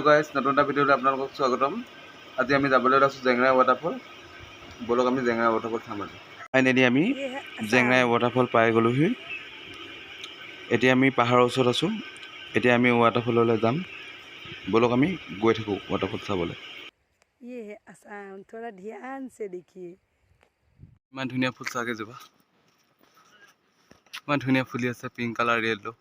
Guys, নতুন এটা ভিডিঅ'লৈ আপোনালোকক স্বাগতম। আজি আমি যাবলৈ ওলাইছোঁ জেংৰাই ৱাটাৰফল। বলক আমি জেংৰাই ৱাটাৰফল চাম আজি। ফাইনেলি আমি জেংৰাই ৱাটাৰফল পাই গ'লোহি। এতিয়া আমি পাহাৰৰ ওচৰত আছোঁ। এতিয়া আমি ৱাটাৰফললৈ যাম। বলক আমি গৈ থাকোঁ ৱাটাৰফল চাবলৈ। ইমান ধুনীয়া ফুল চাগে যাবা, ইমান ধুনীয়া ফুলি আছে, পিংক কালাৰ য়েল্লো।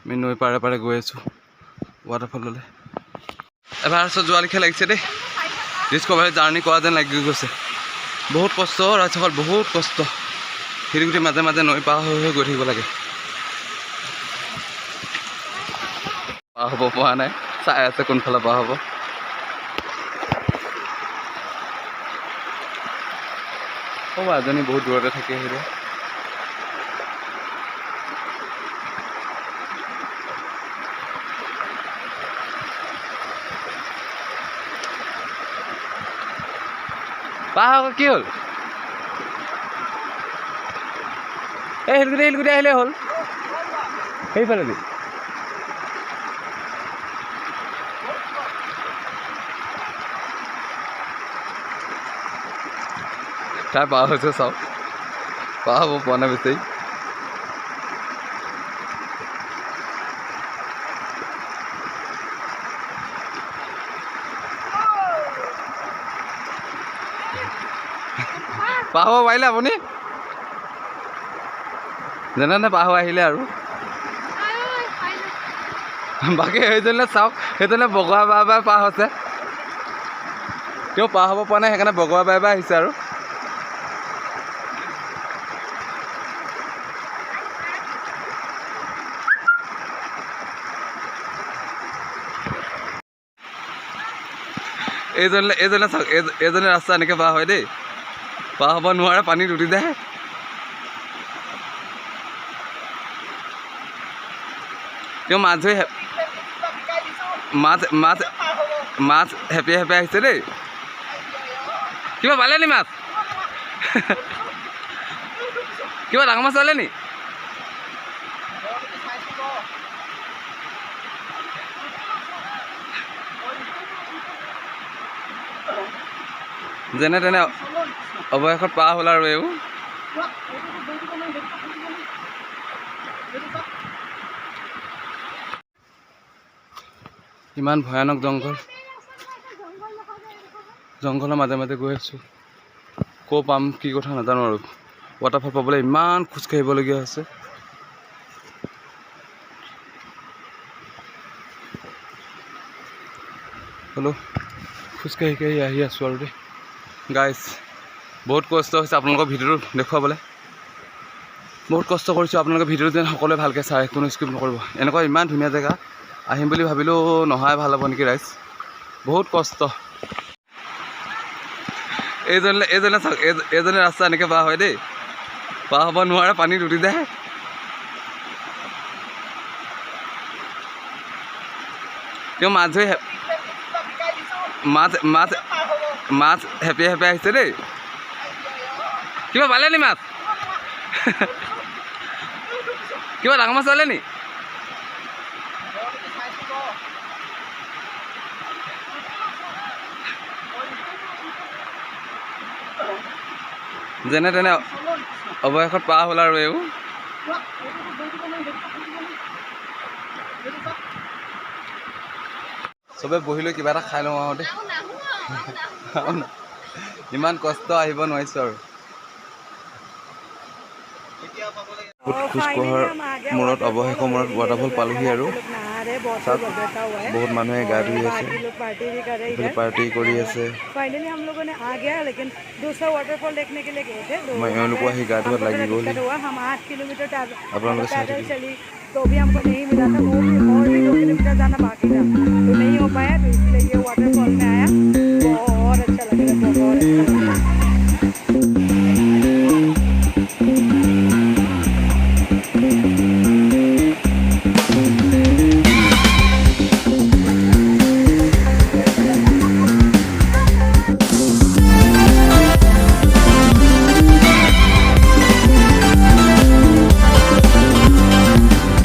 আমি নৈ পাৰে পাৰে গৈ আছোঁ ৱাটাৰফললৈ। এবাৰ যোৱা লিখা লাগিছে দেই, ডিস্কভাৰী জাৰ্ণি কৰা যেন লাগি গৈছে। বহুত কষ্ট ৰাস্তাখন, বহুত কষ্ট। শিলগুটি মাজে মাজে নৈ পাৰ হৈ গৈ থাকিব লাগে। পাৰ হ'ব পৰা নাই, চাই আছে কোনফালে পাৰ হ'ব। হ'ব এজনী বহুত দূৰতে থাকি আহিলে। পাৰ হ'ব, কি হ'ল? এই শিলগুটি আহিলে হ'ল সেইফালে দি। তাই পাৰ হৈছে, চাওক পাৰ হ'ব পৰা নাই বেছি। পাৰ হ'ব পাৰিলে আপুনি? যেনে তেনে পাৰ হৈ আহিলে আৰু। বাকী সেইজনীলে চাওক, সেইজনীলে বগোৱা বাই পাৰ হৈছে। তেওঁ পাৰ হ'ব পৰা নাই, সেইকাৰণে বগোৱা বাই আহিছে আৰু। এইজনে চাওক, এইজনে ৰাস্তা এনেকৈ পাৰ হয় দেই। পাৰ হ'ব নোৱাৰে, পানীত উঠি যায়। তেওঁ মাছ ধৰি মাছ হেঁপিয়াই আহিছে দেই। কিবা পালে নি মাছ? কিবা ডাঙৰ মাছ পালে নি? যেনে তেনে অৱশেষত পাৰ হ'ল আৰু এইবোৰ। ইমান ভয়ানক জংঘল, জংঘলৰ মাজে মাজে গৈ আছোঁ। ক'ৰ পাম কি কথা নাজানো আৰু। ৱাটাৰফল পাবলৈ ইমান খোজকাঢ়িবলগীয়া হৈছে। হ'লেও খোজকাঢ়ি আহি আছোঁ আৰু দেই গাইজ। বহুত কষ্ট হৈছে আপোনালোকৰ ভিডিঅ'টো দেখুৱাবলৈ। বহুত কষ্ট কৰিছোঁ, আপোনালোকে ভিডিঅ'টো যেন সকলোৱে ভালকৈ চাই, কোনো স্কিপ নকৰিব। এনেকুৱা ইমান ধুনীয়া জেগা আহিম বুলি ভাবিলেও নহাই ভাল হ'ব নেকি ৰাইজ। বহুত কষ্ট। এইজনে চাওক, এইজনে ৰাস্তা এনেকৈ পাৰ হয় দেই। পাৰ হ'ব নোৱাৰে, পানীত উঠি যায়। তেওঁ মাছ ধৰি মাছ হেঁপিয়াই আহিছে দেই। কিবা পালে নি মাছ? কিবা ডাঙৰ মাছ পালে নি? যেনে তেনে অৱশেষত পাৰ হ'ল আৰু এইবোৰ। চবে বহি লৈ কিবা এটা খাই লওঁ আৰু দেই। ইমান কষ্ট আহিব নোৱাৰিছোঁ আৰু। খোজ কঢ়াৰ মূৰত অৱশেষৰ মূৰত ৱাটাৰফল পালোহি আৰু। তাত বহুত মানুহে গা ধুই আছে, পাৰ্টি কৰি আছে। এওঁলোকো আহি গা ধোৱাত লাগি গ'ল। আপোনালোকে চাই থাকিব। तो भी हमको नहीं मिला था, वो भी और भी 2 किलोमीटर जाना बाकी था, तो नहीं हो पाया, तो इसलिए ये